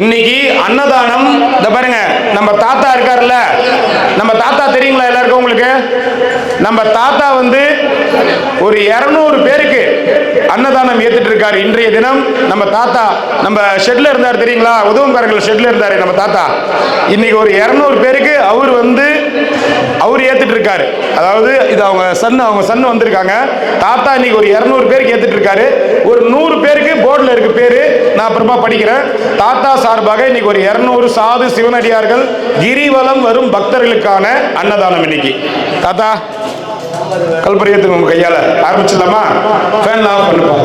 இன்னைக்கு அன்னதானம். இந்த பாருங்க, நம்ம தாத்தா இருக்காருல்ல, நம்ம தாத்தா தெரியுங்களா எல்லாருக்கும்? உங்களுக்கு நம்ம தாத்தா வந்து ஒரு 200 பேருக்கு அன்னதானம் ஏத்துட்டு இருக்காரு. இன்றைய தினம் நம்ம தாத்தா நம்ம ஷெட்ல இருந்தார் தெரியுங்களா? உதவங்காரர்கள் ஷெட்ல இருந்தாரு நம்ம தாத்தா. இன்னைக்கு ஒரு 200 பேருக்கு அவர் ஏத்துட்டு இருக்காரு. அதாவது இது அவங்க சன் வந்திருக்காங்க. தாத்தா இன்னைக்கு ஒரு 200 பேருக்கு ஏத்துட்டு இருக்காரு. ஒரு 100 பேருக்கு போர்டில் இருக்கு பேரு, நான் அப்புறமா படிக்கிறேன். தாத்தா சார்பாக இன்னைக்கு ஒரு 200 சாது சிவனடியார்கள் கிரிவலம் வரும் பக்தர்களுக்கான அன்னதானம் இன்னைக்கு. தாத்தா கல்பரி ஏத்துங்க உங்க கையால. ஆரம்பிச்சிடலாமா? ஃபேன் ஆஃப் பண்ணுப்பா.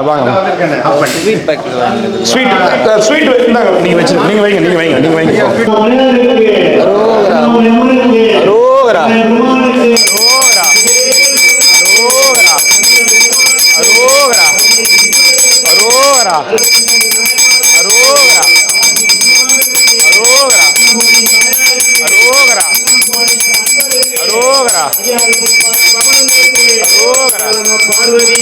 வாங்க. ஸ்வீட் இந்தாங்க, நீங்க வச்சு நீங்க வைங்க. அரோகரா அரோகரா அரோகரா அரோகரா அரோகரா அரோகரா அரோகரா அரோகரா பார்வதி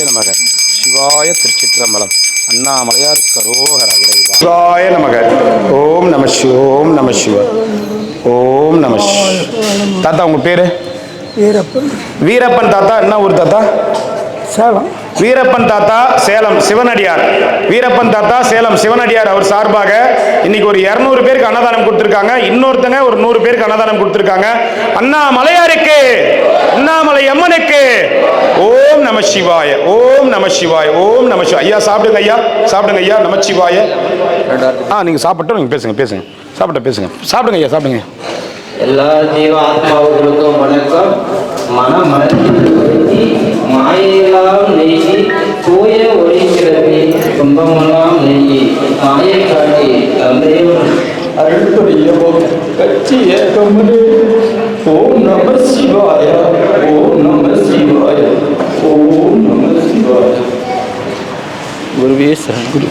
நமக. சிவாய திருச்சிற்றம்பலம். அண்ணாமலையார் கரோகர இறைவா. சிவாய நமக. ஓம் நம சிவ. ஓம் நம. தாத்தா உங்க பேரு? வீரப்பன் தாத்தா. என்ன ஊர் தாத்தா? சேலம். வீரப்பன் தாத்தா சேலம் சிவனடியார். வீரப்பன் தாத்தா சேலம் சிவனடியார் அவர் சார்பாக இன்னைக்கு ஒரு 200 பேருக்கு அன்னதானம் கொடுத்திருக்காங்க. இன்னொருத்தங்க ஒரு 100 பேருக்கு அன்னதானம் கொடுத்திருக்காங்க. அண்ணாமலையாருக்கு, அண்ணாமலை அம்மனுக்கு ஓம் நம சிவாய. ஓம் நம சிவாய. ஓம் நம சிவாய. ஐயா சாப்பிடுங்க, ஐயா நமச்சிவாய. நீங்க சாப்பிட்டோம், நீங்க பேசுங்க. சாப்பிடுங்க ஐயா, சாப்பிடுங்க. எல்லா ஜீவ ஆத்மாவுகளுக்கும் வணக்கம். மனமலர்ச்சி மாயெல்லாம் நெய்யி தூய ஒளிங்கிறது துன்பமெல்லாம் நெய்யி மாயை காட்டி தந்தையும் அருள்புரியவோ கட்சி ஏகமனே. ஓம் நம சிவாய. ஓம் நம சிவாய. ஓம் நம சிவாய. குருவே சரணம்.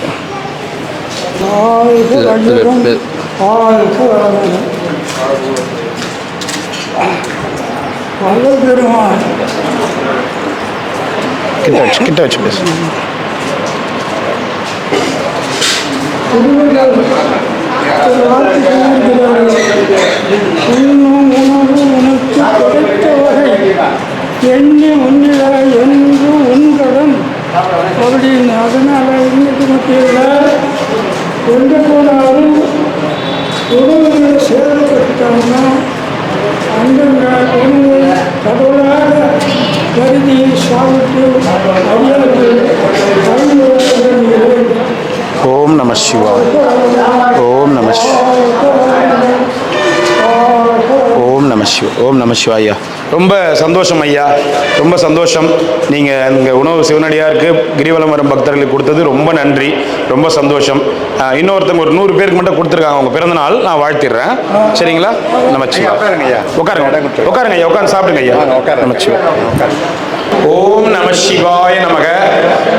கிட்ட வச்சு பேசு. எண்ணி உன்னில என்று உன்கடன் அப்படின்னு. அதனால இன்னைக்கு மத்தியில் எங்கே போனாலும் உணவுகளை சேதப்பட்டாங்கன்னா அங்கங்க உணவு கடவுளாக கருதி சாப்பிட்டு ஓம் நம சிவாய. ஓம் நம ஓம் நம சிவாயா. ரொம்ப சந்தோஷம் ஐயா, ரொம்ப சந்தோஷம். நீங்கள் இங்கே உணவு சிவனடியாருக்கு கிரிவலம் வரும் பக்தர்களுக்கு கொடுத்தது ரொம்ப நன்றி, ரொம்ப சந்தோஷம். இன்னொருத்தவங்க ஒரு 100 பேருக்கு மட்டும் கொடுத்துருக்காங்க. அவங்க பிறந்த நாள் நான் வாழ்த்திடுறேன், சரிங்களா? நமச்சிவாய. உட்காருங்க ஐயா, உட்காந்து சாப்பிடுங்க ஐயா. நமச்சிவாய. ஓம் நம சிவாய நமக.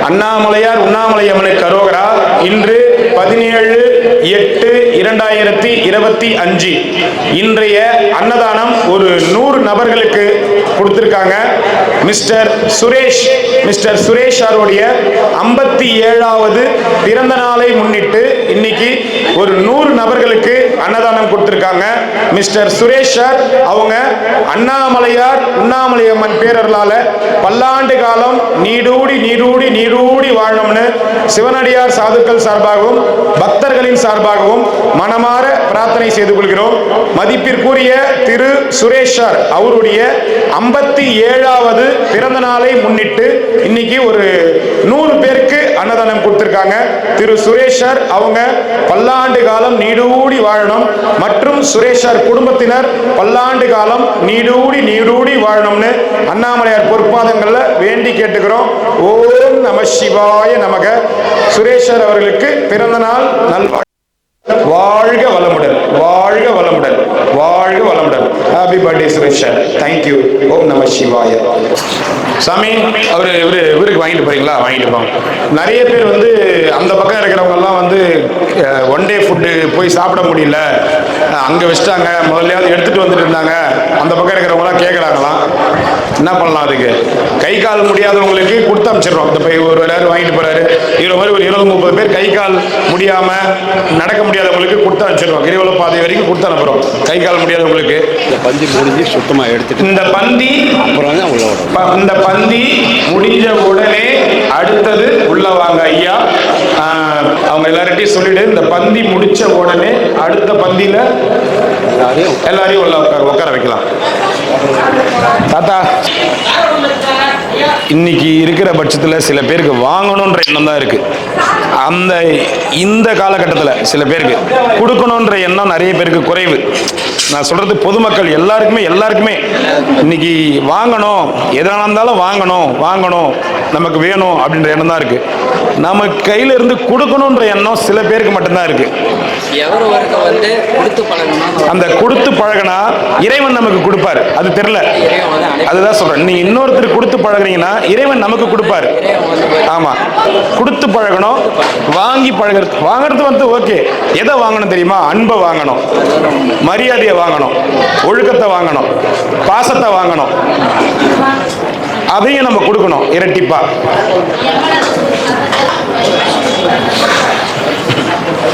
அண்ணாமலையார் உண்ணாமலை அம்மனுக்கு கரோகரா. இன்று 17/8/2025 இன்றைய அன்னதானம் ஒரு 100 நபர்களுக்கு கொடுத்திருக்காங்க. மிஸ்டர் சுரேஷ் அவருடைய 57வது பிறந்த நாளை முன்னிட்டு இன்னைக்கு ஒரு 100 நபர்களுக்கு அன்னதானம் கொடுத்திருக்காங்க. மிஸ்டர் சுரேஷ் சார் அவங்க அண்ணாமலையார் உண்ணாமலை அம்மன் பேரர்களால பல்லாண்டு காலம் நீடூடி நீடூடி நீடூடி வாழணும்னு சிவனடியார் சாதுக்கள் சார்பாகவும் பக்தர்களின் சார்பாகவும் மனமாற பிரார்த்தனை செய்து கொள்கிறோம். மதிப்பிற்குரிய திரு சுரேஷ் சார் அவருடைய 57வது பிறந்த நாளை முன்னிட்டு இன்னைக்கு ஒரு 100 பேருக்கு அன்னதானம் கொடுத்திருக்காங்க. திரு சுரேஷ் சார் அவங்க பல்லாண்டு காலம் நீடூடி வாழணும் மற்றும் சுரேஷ் சார் குடும்பத்தினர் பல்லாண்டு காலம் நீடூடி நீடூடி வாழணும்னு அண்ணாமலையார் பொற்பாதங்கள்ல வேண்டி கேட்டுக்கிறோம். ஓம் நம சிவாய நமக. சுரேஷர் அவர்களுக்கு பிறந்த நாள் நல்வாழ்வு. வாழ்க வளமுடன், வாழ்க வளமுடன், வாழ்க வளமுடன். Happy birthday Suresh sir. Thank you. ஓம் நம சிவாய. சாமி இவருக்கு வாங்கிட்டு போறீங்களா? வாங்கிட்டு போங்க. நிறைய பேர் வந்து அந்த பக்கம் இருக்கிறவங்க எல்லாம் வந்து ஒன் டே ஃபுட்டு போய் சாப்பிட முடியல, அங்க வச்சுட்டாங்க, முதல்லையாவது எடுத்துட்டு வந்துட்டு இருந்தாங்க, அந்த பக்கம் இருக்கிறவங்களாம் கேட்குறாங்களாம். என்ன பண்ணலாம்? அதுக்கு கை கால் முடியாதவங்களுக்கு கொடுத்து அமைச்சிடுறோம். இந்த போய் ஒரு எல்லாரும் வாங்கிட்டு போறாரு, இவ்வளோ மாதிரி ஒரு 20-30 பேர் கை கால் முடியாம நடக்க முடியாதவங்களுக்கு கொடுத்து அனுப்பிச்சிடுறோம். கிரிவல பாதை வரைக்கும் கொடுத்து அனுப்புறோம். கை கால் முடியாதவங்களுக்கு இந்த பந்தி முடிஞ்சு சுத்தமாக எடுத்துட்டு இந்த பந்தி அப்புறம் தான் உள்ள விடும். இந்த பந்தி முடிஞ்ச உடனே அடுத்தது உள்ள வாங்க ஐயா. அவங்க எல்லார்ட்டையும் சொல்லிடு, இந்த பந்தி முடிச்ச உடனே அடுத்த பந்தியில எல்லாரையும் உள்ள உட்கார வைக்கலாம். தாத்தா, இன்னைக்கு இருக்கிற பட்சத்தில் சில பேருக்கு வாங்கணுன்ற எண்ணம் தான் இருக்கு. இந்த காலகட்டத்தில் சில பேருக்கு கொடுக்கணுன்ற எண்ணம் நிறைய பேருக்கு குறைவு. நான் சொல்றது பொதுமக்கள் எல்லாருக்குமே இன்னைக்கு வாங்கணும், எதனால இருந்தாலும் வாங்கணும் நமக்கு வேணும் அப்படின்ற எண்ணம் தான் இருக்கு. நம்ம கையில இருந்து கொடுக்கணுன்ற எண்ணம் சில பேருக்கு மட்டும்தான் இருக்கு. அந்த கொடுத்து பழகினா இறைவன் நமக்கு கொடுப்பாரு. அது தெரியல, அதுதான் சொல்றேன். நீங்க இன்னொருத்தர் கொடுத்து பழகுறீங்கன்னா இறைவன் நமக்கு கொடுப்பாரு. ஆமா, கொடுத்து பழகணும். வாங்குறது வந்து ஓகே. எதை வாங்கணும் தெரியுமா? அன்பை வாங்கணும், மரியாதையை வாங்கணும், ஒழுக்கத்தை வாங்கணும், பாசத்தை வாங்கணும். அதையும் நம்ம கொடுக்கணும் இரட்டிப்பா.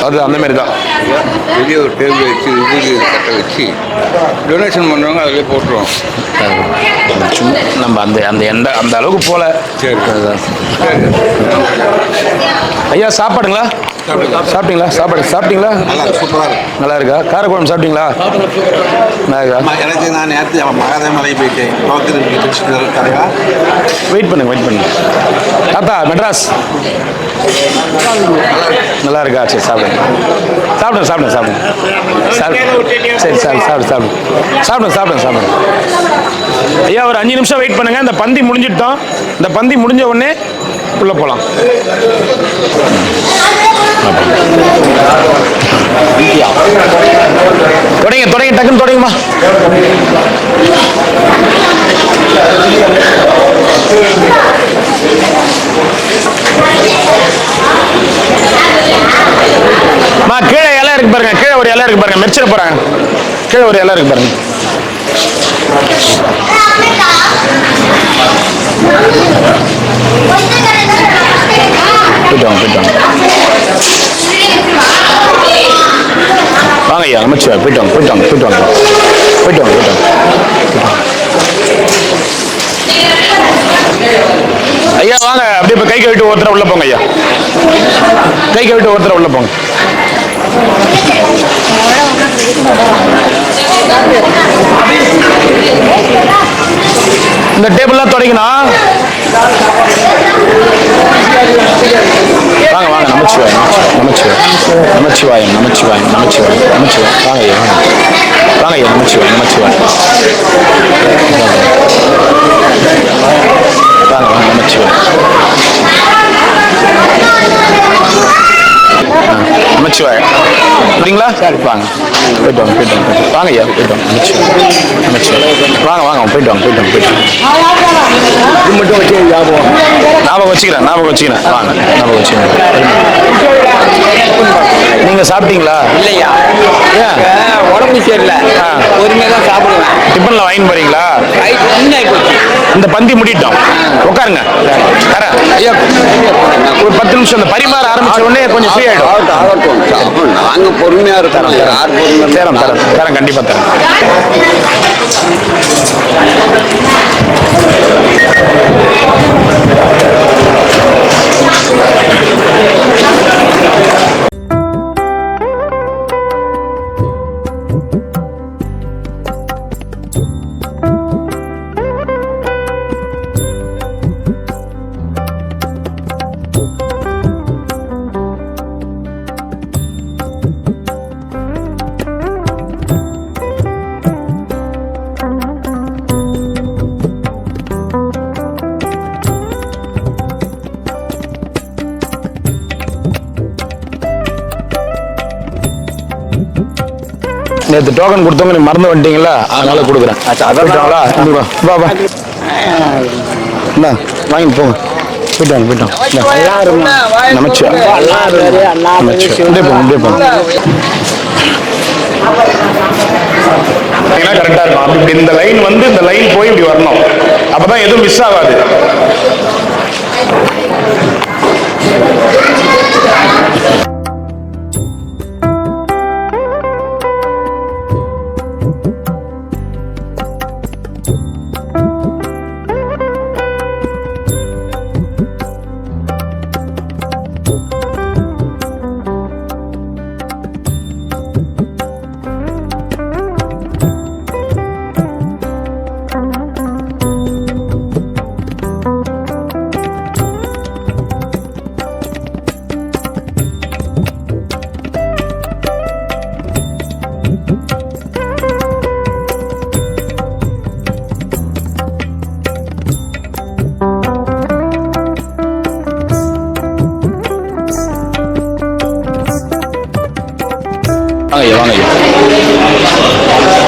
அது அந்த மாதிரி தான். வெளியே ஒரு டேபிள் வச்சு விபூதி கட்டை வச்சு டொனேஷன் பண்ணுறவங்க அதிலே போட்டுருவோம். நம்ம அந்த அளவுக்கு போல. சரி. ஐயா, சாப்பாடுங்களா? சாப்பிட்டீங்களா? சாப்பிட்டீங்களா? நல்லா இருக்கா? காரக்குழம்பு சாப்பிட்டீங்களா? எனக்கு நான் நேற்று மகாதேவமலை போயிட்டேன். வெயிட் பண்ணுங்க. தாத்தா, மெட்ராஸ் நல்லா இருக்கா? சரி, சாப்பிடுங்க. சரி, சாப்பிடுங்க. ஐயா, ஒரு 5 நிமிஷம் வெயிட் பண்ணுங்க. இந்த பந்தி முடிஞ்சிட்டோம். இந்த பந்தி முடிஞ்ச உடனே உள்ள போலாம். தொடங்க டக்குன்னு தொடங்குமா. கீழே இலை இருக்கு பாருங்க. கீழே ஒரு இலை இருக்கு பாருங்க. மெச்சிட போறாங்க. கீழே ஒரு இலை இருக்கு பாருங்க. வாங்க ஐயா, அமைச்சு போயிட்டு வாங்க. ஐயா வாங்க, அப்படியே இப்போ கை கவிட்டு ஒருத்தர உள்ள போங்க. ஐயா, கை கவிட்டு ஒருத்தர உள்ள போங்க. இந்த டேபிள்லாம் தொடங்கினா வாங்க. நமச்சிவாயம். வாங்க ஐயா, நமச்சிவாயம். நமச்சிவாயம். சரிங்களா? சரி, வாங்க. போயிட்டு வாங்க ஐயா. வாங்க. போயிட்டு வாங்க. இது மட்டும் வச்சு ஞாபகம் வச்சுக்கிறேன். வாங்க, ஞாபகம் வச்சுக்கிறேன். நீங்க சாப்பிட்டீங்களா? இல்லையா, உடம்பு சரியில்லை, பொறுமையாக தான் சாப்பிடுவேன். டிஃபன்ல வாங்கி போறீங்களா? இந்த பந்தி முடிட்டோம், உட்காருங்க. தரேன் ஐயா, ஒரு 10 நிமிஷம். இந்த பரிமாற ஆரம்பிச்ச உடனே கொஞ்சம் ஃப்ரீ ஆயிடும். நாங்க பொறுமையா இருக்கோம். தரேன், கண்டிப்பா தரேன். நேற்று டோக்கன் கொடுத்தவங்க நீ மறந்து வந்துட்டீங்களா, அதனால கொடுக்குறேன். போயிட்டாங்களா? வா வா என்ன வாங்கிட்டு போங்க. போயிட்டாங்க நமச்சு போங்க. கரெக்டா இருக்கும். அப்படி இந்த லைன் வந்து இந்த லைன் போய் இப்படி வரணும். அப்பதான் எதுவும் மிஸ் ஆகாது.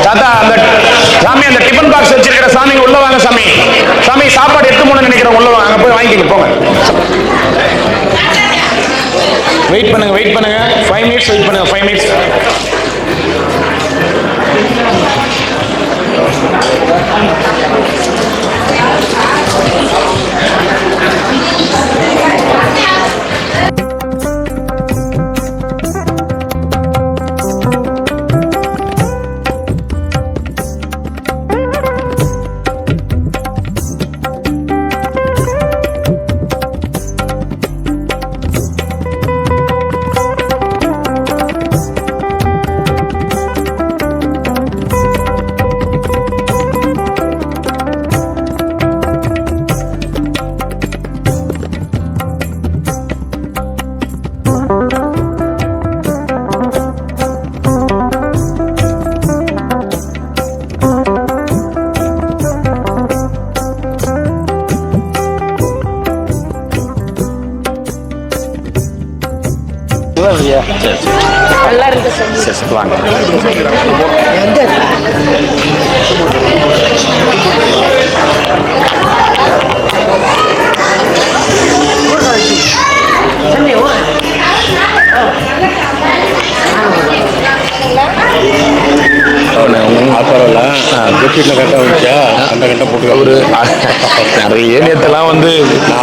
தாத்தா அந்த சாமி அந்த டிஃபன் பாக்ஸ் வச்சிருக்கிற சாமி உள்ள வாங்க சாமி. சாமி சாப்பாடு எடுத்து போன நினைக்கிறேன், உள்ள வாங்க. போய் வாங்கிக்க போங்க. வெயிட் பண்ணுங்க 5 மினிட்ஸ் வெயிட் பண்ணுங்க. 5 மினிட்ஸ். நல்லா இருக்கு சார். வாங்க. பரவாயில்ல, பெட்ஷீட்டில் கரெக்டாக வந்துச்சா? கண்ட கண்ட போட்டு ஒரு நிறைய நேரத்தெல்லாம் வந்து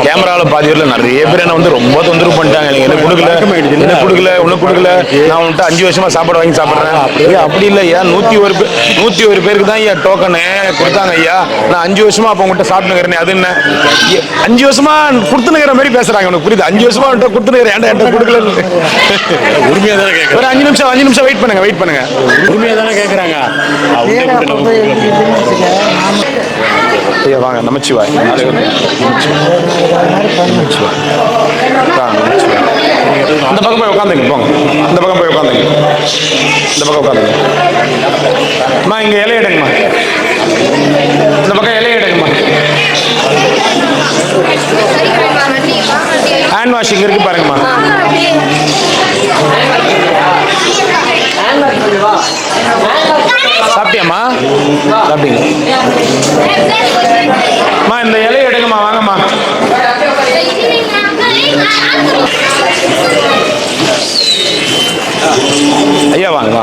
கேமராவில் பாதி வரல நிறைய பேர் என்ன வந்து ரொம்ப தொந்தரவு பண்ணிட்டாங்க. நீங்க என்ன கொடுக்கல நான் உன்ட்டு 5 வருஷமா சாப்பாடு வாங்கி சாப்பிட்றேன். அப்படி இல்லை ஐயா, 101 பேருக்கு தான் ஐயா டோக்கனு கொடுத்தாங்க ஐயா. நான் 5 வருஷமா அப்போ உங்கள்கிட்ட சாப்பிட்டுக்கிறேன். அது என்ன 5 வருஷமா கொடுத்துனுங்கிற மாதிரி பேசுறாங்க. உனக்கு புரியுது? 5 வருஷமா அவன்கிட்ட கொடுத்துனுக்கிறேன், ஏன்டா என்கிட்ட கொடுக்கல. உரிமையாக தானே கேட்குறேன். ஒரு 5 நிமிஷம் வெயிட் பண்ணுங்க. உரிமையாக தானே கேட்குறாங்க. ஐயா வாங்க. நமச்சிவாய். இந்த பக்கம் போய் உட்காந்துங்க. போங்க இந்த பக்கம் போய் உட்காந்துங்க. அம்மா இங்க இலை எடுங்கம்மா. இந்த பக்கம் இலை எடுங்கம்மா. ஹேண்ட் வாஷிங் இருக்கு பாருங்கம்மா. சாப்பிட்டியாம்மா? சாப்பிட்டீங்க அம்மா. இந்த இலையை எடுங்கம்மா. வாங்கம்மா. ஐயா வாங்க.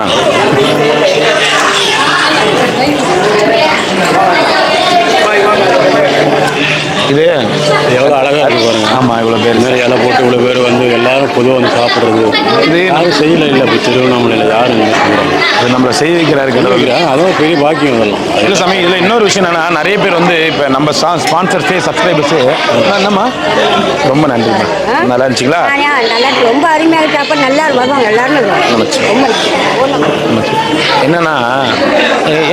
இது எவ்வளோ அழகாக இருக்கு பாருங்க. ஆமாம், இவ்வளோ பேர் மாதிரி இலை போட்டு இவ்வளோ பேர் வந்து எல்லாரும் பொதுவாக வந்து சாப்பிட்றது. இது யாரும் செய்யலை. இல்லை இப்போ திருவண்ணாமலையில் யாரும் அது நம்மளை செய்ய வைக்கிறாரு கடவுள். அதுவும் பெரிய பாக்கியம் அதெல்லாம். இல்லை சாமி, இதில் இன்னொரு விஷயம் என்னன்னா, நிறைய பேர் வந்து இப்போ நம்ம ஸ்பான்சர்ஸே சப்ஸ்கிரைபர்ஸு என்னம்மா ரொம்ப நன்றிம்மா. நல்லா இருந்துச்சுங்களா? நல்லா ரொம்ப அருமையாக இருக்கு. அப்போ நல்லா வருவாங்க எல்லாரும். என்னன்னா,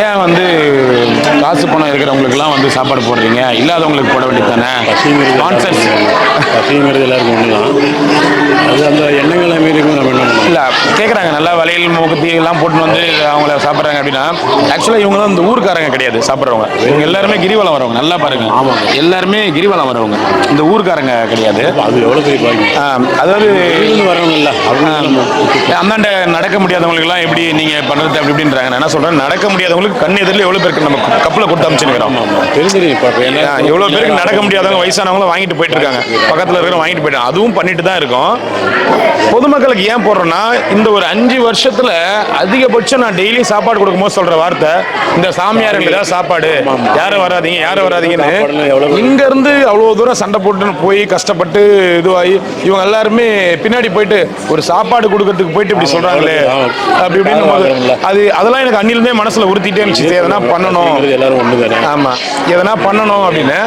ஏன் வந்து காசு பணம் இருக்கிறவங்களுக்குலாம் வந்து சாப்பாடு போடுறீங்க, இல்லாதவங்களுக்கு போட வேண்டியது தானே? ஸ்பான்சர்ஸ் பசிங்கிறது எல்லாருக்கும் ஒன்று தான். அது அந்த எண்ணங்களை மீறி நம்ம என்ன பண்ணணும்? இல்லை கேட்குறாங்க, நல்லா வளையல் மூக்குத்தி எல்லாம் போட்டுன்னு வந்து அவங்கள சாப்பிட்றாங்க அப்படின்னா, ஆக்சுவலாக இவங்க தான் இந்த ஊருக்காரங்க கிடையாது சாப்பிட்றவங்க. இவங்க எல்லாருமே கிரிவலம் வரவங்க. நல்லா பாருங்க, ஆமாம், எல்லாருமே கிரிவலம் வரவங்க, இந்த ஊருக்காரங்க கிடையாது. அது எவ்வளோ பெரிய பாக்கியம். அதாவது வரவங்க இல்லை அந்தாண்ட நடக்க முடியாதவங்களுக்குலாம் எப்படி நீங்கள் பண்ணுறது அப்படி இப்படின்றாங்க. நான் என்ன சொல்கிறேன், நடக்க முடியாதவங்களுக்கு கண் எதிரில் எவ்வளோ பேருக்கு நம்ம கப்பில் கொடுத்து அமைச்சுக்கிறோம். எவ்வளோ பேருக்கு நடக்க முடியாதவங்க வயசானவங்களும் வாங்கிட்டு போயிட்டு இருக்காங்க, பக்கத்தில் இருக்கிற வாங்கிட்டு போயிட்டாங்க. அதுவும் பண்ணிட்டு தான் இருக்கோம். பொதுமக்களுக்கு ஏன் போடுறோன்னா, இந்த ஒரு 5 வருஷத்துல அதிகபட்சம் நான் டெய்லி சாப்பாடு கொடுக்கும்போது சொல்ற வார்த்தை, இந்த சாமியார்கள் தான் சாப்பாடு, யாரும் வராதீங்க யாரும் வராதீங்கன்னு. இங்க இருந்து அவ்வளவு தூரம் சண்டை போட்டு போய் கஷ்டப்பட்டு இதுவாகி இவங்க எல்லாருமே பின்னாடி போயிட்டு ஒரு சாப்பாடு கொடுக்கறதுக்கு போயிட்டு இப்படி சொல்றாங்களே அப்படி இப்படின்னு போது அதெல்லாம் எனக்கு அன்னிலிருந்தே மனசுல உறுத்திட்டே இருந்துச்சு. எதனா பண்ணணும், ஆமா எதனா பண்ணணும் அப்படின்னு.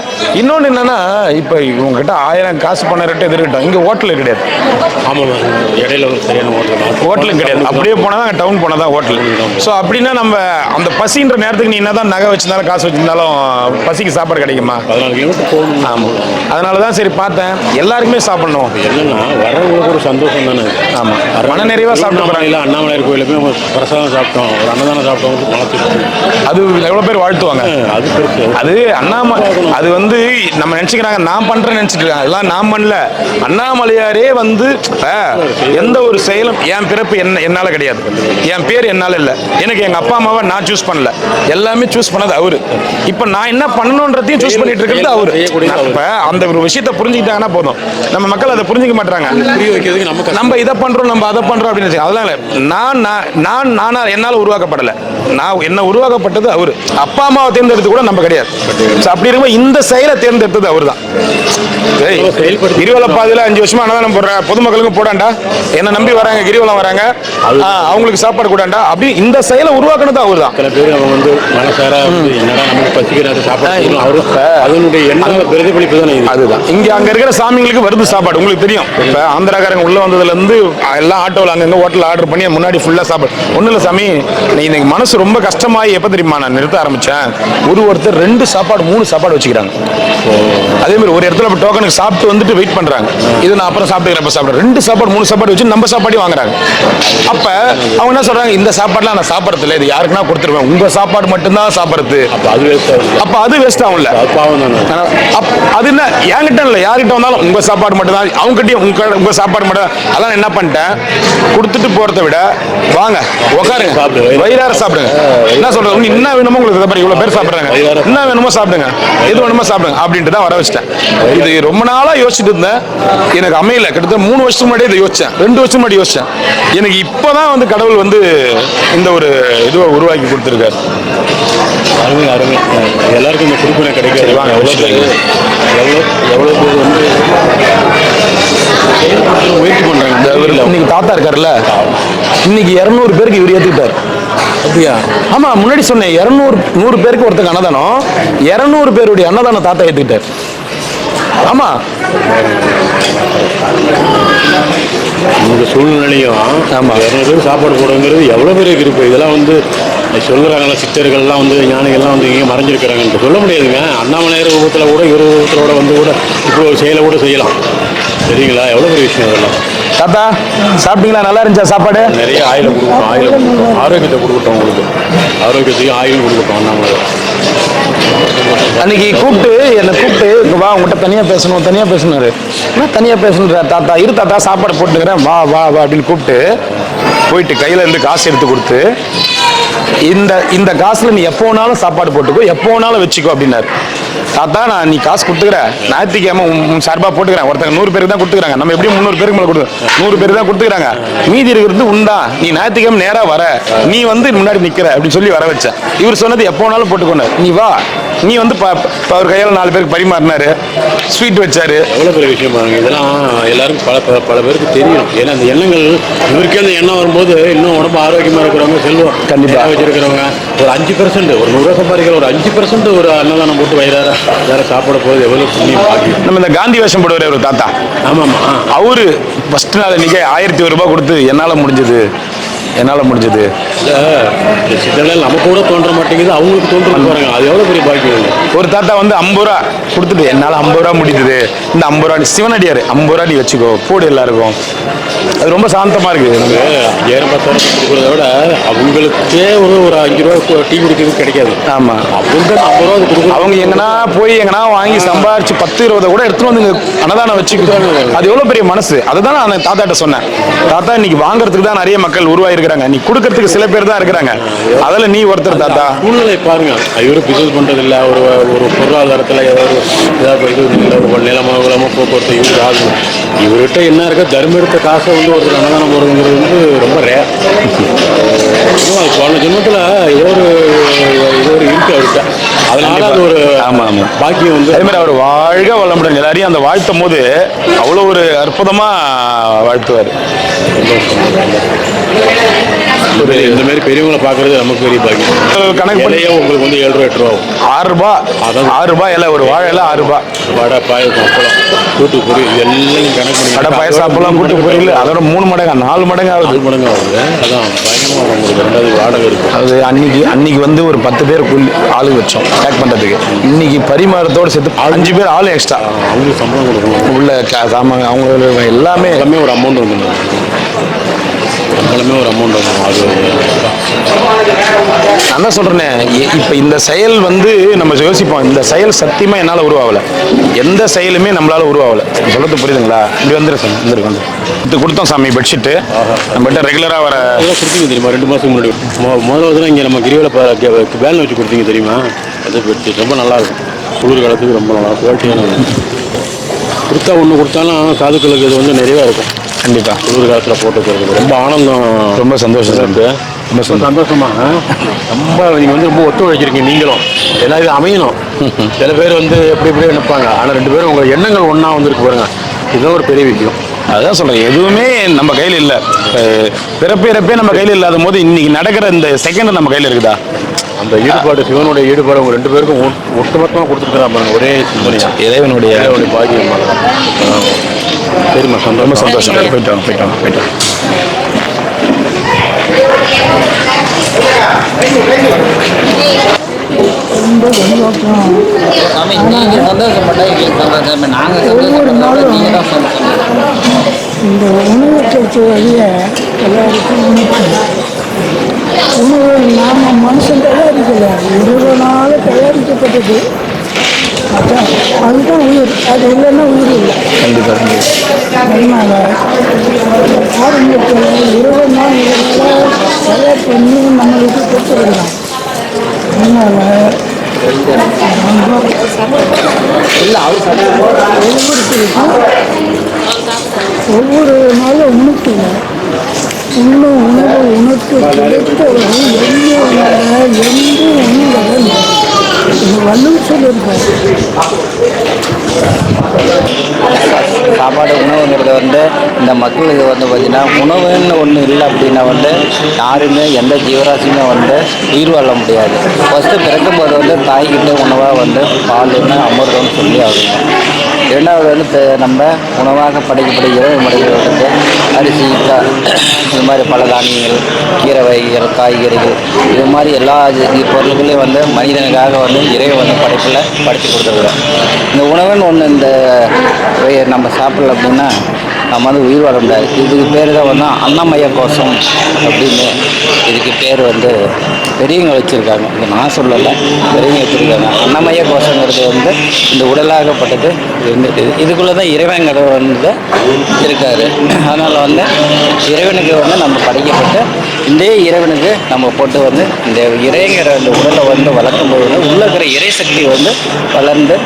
இன்னொன்னு என்னன்னா, இப்ப இவங்க கிட்ட 1000 காசு பண்ண ரேட்டு எதிர்க்கிட்டோம், இங்க ஹோட்டல் கிடையாது. ஆமாம், இடையில ஒரு சரியான ஹோட்டலும் கிடையாது. அப்படியே போனால் தான் டவுன் போனால் தான் ஹோட்டல். ஸோ அப்படின்னா நம்ம அந்த பசின்ற நேரத்துக்கு நீ என்ன தான் நகை வச்சிருந்தாலும் காசு வச்சிருந்தாலும் பசிக்கு சாப்பாடு கிடைக்குமா? 14 கிலோமீட்டர் போகணும். ஆமாம், அதனால தான் சரி பார்த்தேன், எல்லாருக்குமே சாப்பிடணும். என்னன்னா வரவங்களுக்கு ஒரு சந்தோஷம் தானே. ஆமாம், மன நிறைவாக சாப்பிட்டு இல்லை, அண்ணாமலையார் கோயிலுமே பிரசாதம் சாப்பிட்டோம், ஒரு அன்னதானம் சாப்பிட்டோம், மனத்துக்கு அது எவ்வளோ பேர் வாழ்த்துவாங்க. அது பெருசு. அது அது வந்து நம்ம நினச்சிக்கிறாங்க நான் பண்ணுறேன்னு நினச்சிட்டு இருக்காங்க. அதெல்லாம் நான் பண்ணல. அண்ணாமலையாரே வந்து எந்த ஒரு செயலும் என் பிறப்பு என்னால் கிடையாது, என் பேர் என்னால் இல்லை, எனக்கு எங்கள் அப்பா அம்மாவை நான் சூஸ் பண்ணல, எல்லாமே சூஸ் பண்ணது அவரு. இப்போ நான் என்ன பண்ணணுன்றதையும் சூஸ் பண்ணிட்டு இருக்கிறது அவரு. இப்போ அந்த ஒரு விஷயத்தை புரிஞ்சுக்கிட்டாங்கன்னா போதும். நம்ம மக்கள் அதை புரிஞ்சுக்க மாட்டாங்க. புரிய வைக்கிறதுக்கு நம்ம இதை பண்றோம், நம்ம அதை பண்றோம் அப்படின்னு. அதெல்லாம் இல்லை. நானா என்னால் உருவாக்கப்படலை, நான் என்ன உருவாக்கப்பட்டது அவரு. அப்பா அம்மாவை தேர்ந்தெடுத்து கூட நம்ம கிடையாது. அப்படி இருக்கும்போது இந்த செயலை தேர்ந்தெடுத்தது அவரு தான். கிரிவல பாதையில் 5 வருஷமா அன்னதானம் போடுற பொதுமக்களுக்கு போடாண்டா, என்ன நம்பி வராங்க, கிரிவலம் வராங்க, அவங்களுக்கு சாப்பாடு கூடாண்டா அப்படி இந்த செயலை உருவாக்குனது அவர் தான். சில பேர் அவங்க வந்து மனசார என்னடா நமக்கு பசிக்கிறாரு சாப்பாடு, அதனுடைய எண்ண பிரதிபலிப்பு தானே இது. அதுதான் இங்க அங்க இருக்கிற சாமிங்களுக்கு வருது சாப்பாடு. உங்களுக்கு தெரியும், இப்ப ஆந்திராக்காரங்க உள்ள வந்ததுல இருந்து எல்லாம் ஆட்டோவில் அங்கங்க ஹோட்டல் ஆர்டர் பண்ணி முன்னாடி ஃபுல்லா சாப்பாடு. ஒன்றும் இல்லை சாமி, நீ இன்னைக்கு மனசு ரொம்ப கஷ்டமாயி எப்போ தெரியுமா நான் நிறுத்த ஆரம்பிச்சேன், ஒருத்தர் 2 சாப்பாடு 3 சாப்பாடு வச்சுக்கிறாங்க. அதே மாதிரி ஒரு இடத்துல டோக்கனுக்கு சாப்பிட்டு வந்துட்டு வெயிட் பண்றாங்க, இது நான் அப்புறம் சாப்பிட்டுக்கிறப்ப சாப்பிட்றேன். 2 சாப்பாடு 3 சாப்பாடு வச்சு நம்ம சாப்பாடையும் வாங்குறாங்க. அப்ப அவங்க என்ன சொல்றாங்க, இந்த சாப்பாடுலாம் நான் சாப்பிட்றது இல்லை, இது யாருக்குன்னா கொடுத்துருவேன், உங்க சாப்பாடு மட்டும்தான் சாப்பிட்றது. அப்ப அது வேஸ்ட் ஆகும்ல. அது என்ன என்கிட்ட இல்லை, யார்கிட்ட வந்தாலும் உங்க சாப்பாடு மட்டும் தான், அவங்க கிட்டயும் உங்க சாப்பாடு மட்டும். அதான் என்ன பண்ணிட்டேன், கொடுத்துட்டு போறதை விட வாங்க உட்காருங்க, வயிறார சாப்பிடுங்க. என்ன சொல்றது, என்ன வேணுமோ உங்களுக்கு இவ்வளவு பேர் சாப்பிடுறாங்க, என்ன வேணுமோ சாப்பிடுங்க, எது வேணுமோ சாப்பிடுங்க அப்படின்ட்டு தான் வர வச்சிட்டேன். இது ரொம்ப நாளா யோசிச்சுட்டு இருந்தேன், எனக்கு அமையல. கிட்டத்தட்ட 3 வருஷத்துக்கு முன்னாடி இதை யோசிச்சேன், 2 வருஷம் முன்னாடி யோசிச்சேன். எனக்கு இப்பதான் வந்து கடவுள் வந்து இந்த ஒரு இதுவை உருவாக்கி கொடுத்துருக்காரு. அருமை அருமை. எல்லாருக்கும் இந்த குறிப்பினை கிடைக்காது. எவ்வளோ பேர் வந்து முயற்சி பண்றாங்க. இன்னைக்கு தாத்தா இருக்காருல்ல, இன்னைக்கு 200 பேருக்கு இவர் ஏத்துக்கிட்டாரு. அப்படியா? ஆமா, முன்னாடி சொன்னேன் 100 பேருக்கு ஒருத்தங்க அன்னதானம், 200 பேருடைய அன்னதானம் தாத்தா ஏத்துக்கிட்டார். ஆமா, இந்த சூழ்நிலையும் 200 பேர் சாப்பாடு போடுங்கிறது எவ்வளோ பெரிய கிருப்பு. இதெல்லாம் வந்து சொல்கிறாங்களா, சித்தர்கள்லாம் வந்து ஞானிகள்லாம் வந்து இங்கே மறைஞ்சிருக்கிறாங்கன்னு சொல்ல முடியாதுங்க. அண்ணாமலையார் ரூபத்தில் கூட இவர் ரூபத்தோட வந்து கூட இப்போ ஒரு செயலை கூட செய்யலாம். சரிங்களா? எவ்வளோ பெரிய விஷயம் அதெல்லாம். தாத்தா சாப்பிட்டீங்களா? நல்லா இருந்துச்சா சாப்பாடு? நிறைய ஆயில கொடுக்கட்டும், ஆரோக்கியத்தை கொடுக்கட்டும், உங்களுக்கு ஆரோக்கியத்தையும் ஆயிலும் கொடுக்கட்டும். அண்ணாமலை அன்னைக்கு என்னை கூப்பிட்டு வா உங்கள்கிட்ட தனியாக பேசணும்னாரு. என்ன தனியாக பேசணுன்ற தாத்தா, இரு தாத்தா சாப்பாடு போட்டுக்கிறேன், வா வா வா அப்படின்னு கூப்பிட்டு போயிட்டு கையில் இருந்து காசு எடுத்து கொடுத்து, இந்த காசுல நீ எப்போ வேணாலும் சாப்பாடு போட்டுக்கோ, எப்போ வேணாலும் வச்சுக்கோ அப்படின்னாரு. தாத்தா நீ காசு கொடுத்துக்கிறேன், ஞாயிற்றுக்கிழமை சார்பாக போட்டுக்கிறேன். ஒருத்தங்க 100 பேருக்கு தான் கொடுத்துக்கிறாங்க, நம்ம எப்படியும் 300 பேருக்கு மேலே கொடுத்து 100 பேருக்கு தான் கொடுத்துக்கிறாங்க, மீதி இருக்கிறது உண்டா, நீ ஞாயிற்றுக்கிழமை நேராக வர, நீ வந்து முன்னாடி நிற்கிற அப்படின்னு சொல்லி வர வச்சேன். இவர் சொன்னது எப்போ வேணாலும் போட்டுக்கோன்னு, நீ வா, நீ வந்து அவர் கையால் 4 பேருக்கு பரிமாறினாரு, ஸ்வீட் வச்சாரு. எவ்வளோ பெரிய விஷயம் பாருங்க. இதெல்லாம் எல்லாருக்கும் பல பேருக்கு தெரியும். ஏன்னா அந்த எண்ணங்கள் இவருக்கே அந்த எண்ணம் வரும்போது இன்னும் உடம்பு ஆரோக்கியமாக இருக்கிறவங்க, செல்வம் கண்டிப்பாக வச்சிருக்கிறவங்க, ஒரு 5% ஒரு 100 ரூபா சம்பாதிக்கிற ஒரு 5% ஒரு அன்னதானம் போட்டு வயிறார வேற சாப்பிட போகுது. எவ்வளோ புண்ணியம் பாக்கி. நம்ம இந்த காந்தி வேஷம் போடுவார் ஒரு தாத்தா. ஆமாம்மா, அவரு ஃபர்ஸ்ட் நாள் இன்னைக்கு 1001 ரூபாய் கொடுத்து என்னால் முடிஞ்சது இந்த சித்தர்கள் நமக்கு கூட தோன்ற மாட்டேங்குது, அவங்களுக்கு தோன்றது பாருங்க, அது எவ்வளோ பெரிய பாக்கியம். ஒரு தாத்தா வந்து 50 ரூபா கொடுத்துட்டு என்னால் 50 ரூபா முடியுது, இந்த 50 ரூபா சிவனடியார் 50 ரூபா நீ வச்சுக்கோ போடு எல்லாருக்கும். அது ரொம்ப சாந்தமாக இருக்குது. நமக்கு 5000 10,000 கொடுக்குறத விட அவங்களுக்கே ஒரு 5 ரூபா டீ குடிக்கிறது கிடைக்காது. ஆமாம், அவங்க 50 ரூபா கொடுக்குறது. அவங்க எங்கன்னா போய் எங்கன்னா வாங்கி சம்பாரிச்சு 10-20 கூட எடுத்துட்டு வந்து அன்னதானம் வச்சுக்கிட்டாங்க. அது எவ்வளோ பெரிய மனசு. அதுதான் நான் தாத்தாட்ட சொன்னேன், தாத்தா இன்னைக்கு வாங்குறதுக்கு தான் நிறைய மக்கள் உருவாயிருக்கிறாங்க, நீ கொடுக்கறதுக்கு சில பேர் தான் இருக்கிறாங்க, அதில் நீ ஒருத்தர் தாத்தா. சூழ்நிலை பாருங்க, இவரும் பிசினஸ் பண்றது இல்லை, ஒரு பொருளாதாரத்தில் ஏதாவது ஒரு நிலமாக போக்குவரத்து இவரு ஆகும். இவர்கிட்ட என்ன இருக்க தர்மம் எடுத்த காசை வந்து ஒரு அன்னதானம் போடுறதுங்கிறது வந்து ரொம்ப ரேர். போன ஜென்மத்தில் ஏதோ ஒரு இருக்கு அவர்கிட்ட, அதனால அது ஒரு பாக்கியம் வந்து. அதே மாதிரி அவர் வாழ்க வளமுடன் எல்லாரையும் அந்த வாழ்த்தும் போது அவ்வளோ ஒரு அற்புதமா வாழ்த்துவார். இந்த மாதிரி பெரியவங்களை பார்க்கறது நமக்கு பெரிய பாக்கியம். கணக்கு பண்ணி உங்களுக்கு வந்து 7 ரூபா 8 ரூபா 6 ரூபாய், அதான் 6 ரூபாய் இல்லை, ஒரு வாழை இலை 6 ரூபாய். வடை பாயசம் அப்பளம் கூட்டு பொரியல் எல்லாம் கணக்கு பண்ணி வடை பாயசம் அப்பளம் கூட்டு பொரியல் அதோட 3 மடங்கு 4 மடங்கு ஆகுது. 4 மடங்கு ஆகுது. அதான் பயங்கரமாக உங்களுக்கு 2வது வாடகை இருக்கும். அது அன்னைக்கு வந்து ஒரு 10 பேர் கூலி ஆளு வச்சோம் பேக் பண்ணுறதுக்கு. இன்னைக்கு பரிமாறத்தோடு சேர்த்து 5 பேர் ஆளு எக்ஸ்ட்ரா. அவங்களுக்கு சம்பளம் கொடுக்கணும், உள்ள சாமான் அவங்க எல்லாமே ஒரு அமௌண்ட் வந்துடும். நம்மளுமே ஒரு அமௌண்ட் வந்துடும். அது நான் தான் சொல்கிறேனே, இப்போ இந்த செயல் வந்து நம்ம யோசிப்போம், இந்த செயல் சத்தியமாக என்னால் உருவாகலை, எந்த செயலுமே நம்மளால் உருவாகலை. சொல்கிறது புரியுதுங்களா? இப்படி வந்துரு சார், வந்துருக்கு இது கொடுத்தோம் சாமி பெட்ஷீட்டு, நம்மகிட்ட ரெகுலராக வர கொடுத்தீங்க தெரியுமா? 2 மாதத்துக்கு முன்னாடி முதல்ல தான் இங்கே நம்ம கிரிவலை வேலை வச்சு கொடுத்தீங்க தெரியுமா? அது பெட்ஷீட் ரொம்ப நல்லாயிருக்கும், குளிர் காலத்துக்கு ரொம்ப நல்லா குவாலிட்டியான கொடுத்தா ஒன்று கொடுத்தாலும் சாதுக்களுக்கு இது வந்து நிறைவாக இருக்கும். கண்டிப்பாக குளிர் காலத்தில் போட்டு ரொம்ப ஆனந்தம், ரொம்ப சந்தோஷம் இருக்குது. ரொம்ப சந்தோஷமா ரொம்ப நீங்கள் வந்து ரொம்ப ஒத்துழைச்சிருக்கீங்க நீங்களும். ஏன்னா இது அமையணும். சில பேர் வந்து எப்படி எப்படியே நினைப்பாங்க, ஆனால் 2 பேரும் உங்கள் எண்ணங்கள் ஒன்றா வந்துருக்கு பாருங்க, இதுதான் ஒரு பெரிய விஷயம். அதுதான் சொல்கிறேன், எதுவுமே நம்ம கையில் இல்லை, பிறப்பே நம்ம கையில் இல்லாத போது இன்னைக்கு நடக்கிற இந்த செகண்ட் நம்ம கையில் இருக்குதா? அந்த ஈடுபாடு, சிவனுடைய ஈடுபாடு உங்கள் 2 பேருக்கும் ஒட்டுமொத்தமாக கொடுத்துருக்குறா பாருங்க, ஒரே சிந்தனையா இறைவனுடைய பாக்கியம். சரிம்மா, ரொம்ப சந்தோஷம். போயிட்டு வாங்க. ரொம்ப சந்தோஷம். ஒவ்வொரு நாளும் இந்த உணவு வழியை எல்லாருக்கும் உணவு நாம் மனுஷன் தயாரிக்கலை, இறைவனால் தயாரிக்கப்பட்டது. அதுதான் உயிர், அது இல்லைன்னா உயிர் இல்லை. அதனால் ஆரம்பத்தில் 20 நாள் தயார் பண்ணி நம்மளுக்கு கொடுத்துருக்கலாம். அதனால் ஒவ்வொரு நாளும் உணர்த்து உள்ள உணவு உனக்கு கிடைத்தவர்கள் என்று உணர்ந்தவன் வள்ளுவர் சொல்லியிருக்கார். சாப்பாடு உணவுங்கிறது வந்து இந்த மக்களுக்கு வந்து பார்த்திங்கன்னா உணவுன்னு ஒன்று இல்லை அப்படின்னா வந்து யாருமே எந்த ஜீவராசியுமே வந்து உயிர் வாழ முடியாது. ஃபஸ்ட்டு பிறக்கும்போது வந்து தாய்கிட்ட உணவாக வந்து பால்னு அமிர்தம்னு சொல்லி ஆகணும். 2வது வந்து நம்ம உணவாக படைக்கப்படுகிற முறைகள் அரிசி இது மாதிரி பல தானியங்கள், கீரை வகைகள், காய்கறிகள், இது மாதிரி எல்லா பொருள்களையும் வந்து மனிதனுக்காக வந்து இறைவன் வந்து படைப்பில் படைத்து கொடுத்துருக்குறோம். இந்த உணவுன்னு ஒன்று இந்த நம்ம சாப்பிடல அப்படின்னா நம்ம வந்து உயிர் வாழ முடியாது. இதுக்கு பேர் தான் வந்து அன்னமய கோஷம் அப்படின்னு இதுக்கு பேர் வந்து பெரியவங்க வச்சுருக்காங்க. இது நான் சொல்லலை, பெரியவங்க வச்சுருக்காங்க. அன்னமய கோஷங்கிறது வந்து இந்த உடலாகப்பட்டது இதுக்குள்ளே தான் இறைவங்கிற வந்து இருக்கார். அதனால் வந்து இறைவனுக்கு வந்து நம்ம படைக்கப்பட்டு இந்த இறைவனுக்கு நம்ம போட்டு வந்து இந்த இறைங்கிற அந்த உடலை வந்து வளர்க்கும் போது வந்து உள்ள இருக்கிற இறை சக்தி வந்து வளர்ந்து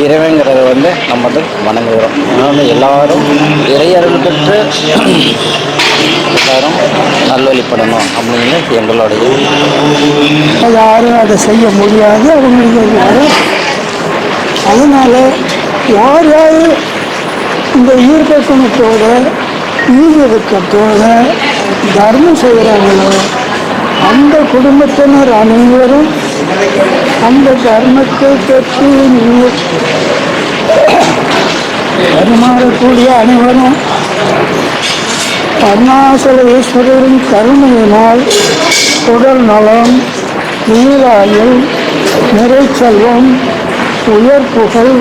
இறைவங்கிறத வந்து நம்ம வந்து வணங்குகிறோம். அதனால் எல்லாரும் இறையருள் பெற்று எல்லாரும் நல்வழிப்படணும் அப்படின்னு எங்களுடைய. யாரும் அதை செய்ய முடியாது, அவங்களுக்கு வரும். அதனால் யார் யார் இந்த ஈர்க்கணத்தோட ஈரக்கத்தோட தர்மம் செய்கிறாங்களோ அந்த குடும்பத்தினர் அனைவரும் அந்த தர்மத்தை பெற்று பரிமாறக்கூடிய அனைவரும் அருணாசல ஈஸ்வரரின் கருணையினால் உடல் நலம், நீராயுள், நிறைச்செல்வம், உயர் புகழ்,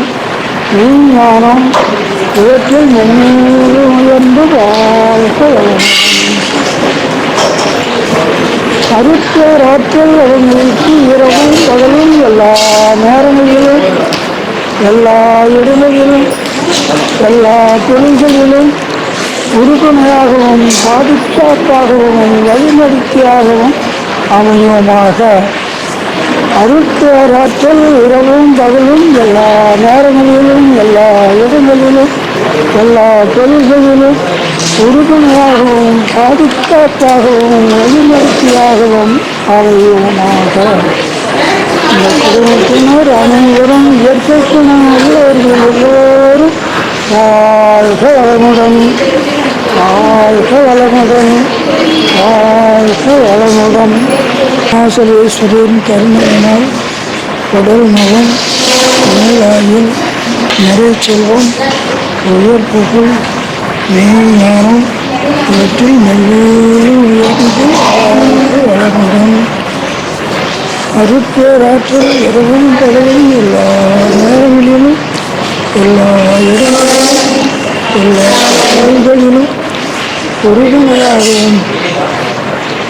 விஞ்ஞானம் இவற்றில் மென்மேலும் உயர்ந்து வாழ்க வளமுடன். அருட்பேராற்றல் அவர்களுக்கு இரவும் பகலும் எல்லா நேரங்களிலும் எல்லா இடங்களிலும் எல்லா தொழில்களிலும் உறுதுணையாகவும் பாதுகாப்பாகவும் வழிநடத்தியாகவும் அமையுமாக. அருட்பேராற்றல் இரவும் பகலும் எல்லா நேரங்களிலும் எல்லா இடங்களிலும் எல்லா தொழில்களிலும் உறுதுணையாகவும் பாதுகாப்பாகவும் வழிநடத்தியாகவும் அமையுமாக. இந்த குடும்பத்தினர் அனைவரும் இயற்கை குணம் உள்ளவர்கள் எல்லோரும் வாழ்க வளமுடன், வாழ்க வளமுடன், வாழ்க வளமுடன். ஆசலேஸ்வரின் கருணையினால் உடல் நலம், நீராயுள், நிறைச்செல்வம், உயர் புகழ், மெய்ஞானம் இவற்றில் மெல்லேயும் உயர்ந்து வாழ்க வளமுடன். அருட்பேராற்றல் இரவும் பகலும் எல்லா நேரங்களிலும் எல்லா இடங்களிலும் எல்லா செயல்களிலும் உறுதுணையாகவும்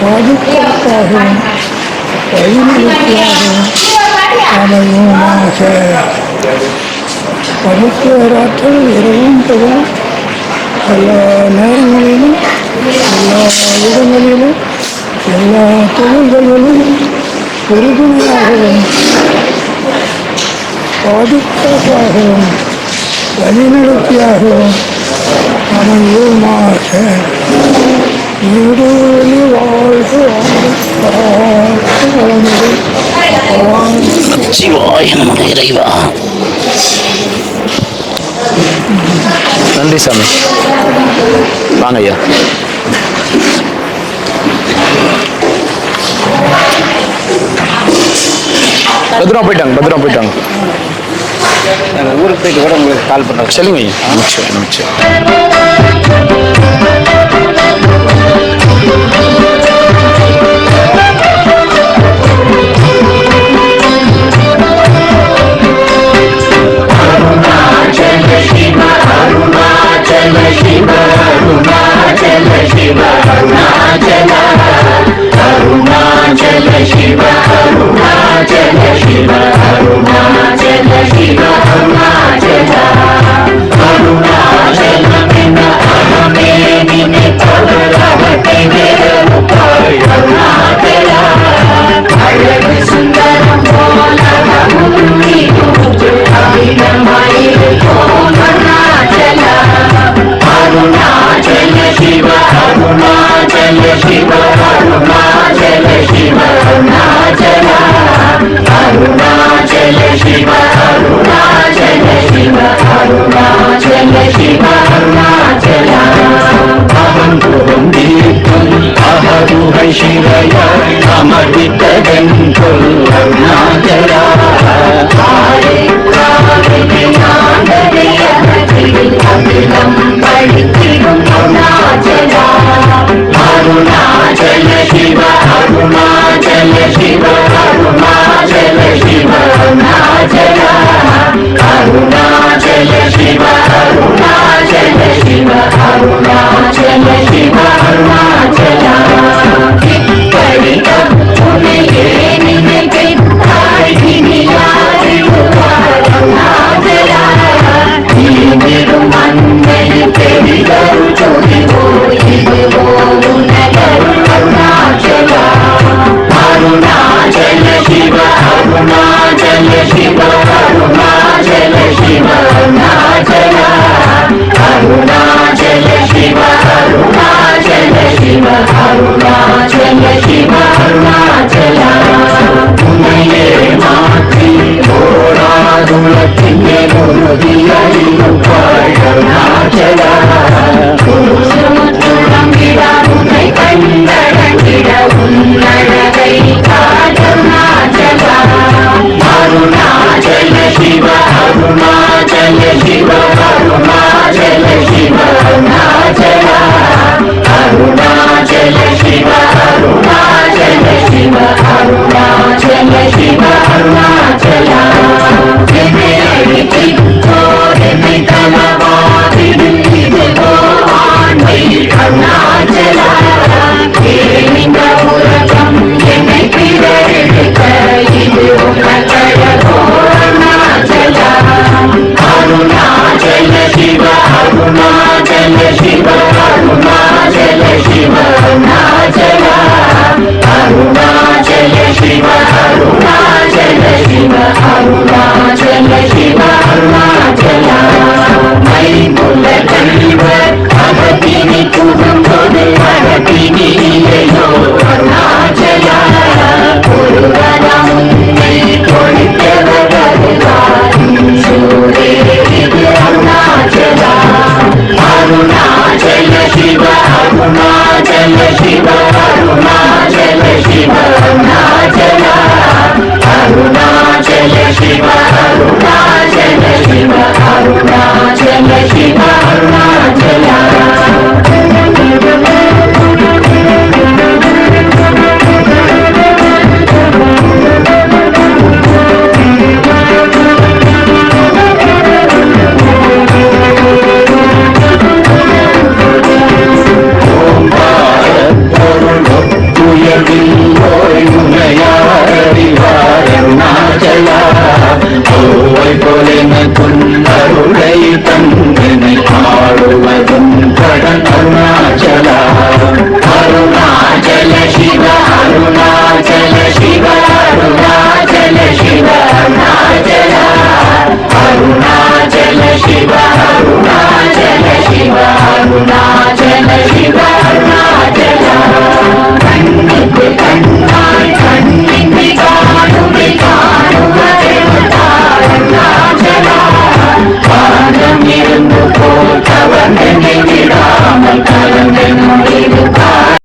பாதுகாப்பாகவும் வழிநடத்தியாகவும் அமையுமாக. அருட்பேராற்றல் இரவும் பகலும் எல்லா நேரங்களிலும் எல்லா இடங்களிலும் எல்லா தொழில்களிலும் உறுதுணையாகவும் பாதுகாப்பாகவும் வழிநடத்தியாகவும் அமையுமாக. வீடுகளில் வாழ்க வளமுடன். சிவாய நமக. இறைவா நன்றி சாமி. வாங்க ஐயா. பத்திரமா போயிட்டாங்க. ஊருக்கு போயிட்டு கூட உங்களுக்கு கால் பண்ணுறோம். சொல்லுங்க ஐயா. நிச்சயம். Shiva, Arunachal Shiva, Shiva, Arunachal Shiva,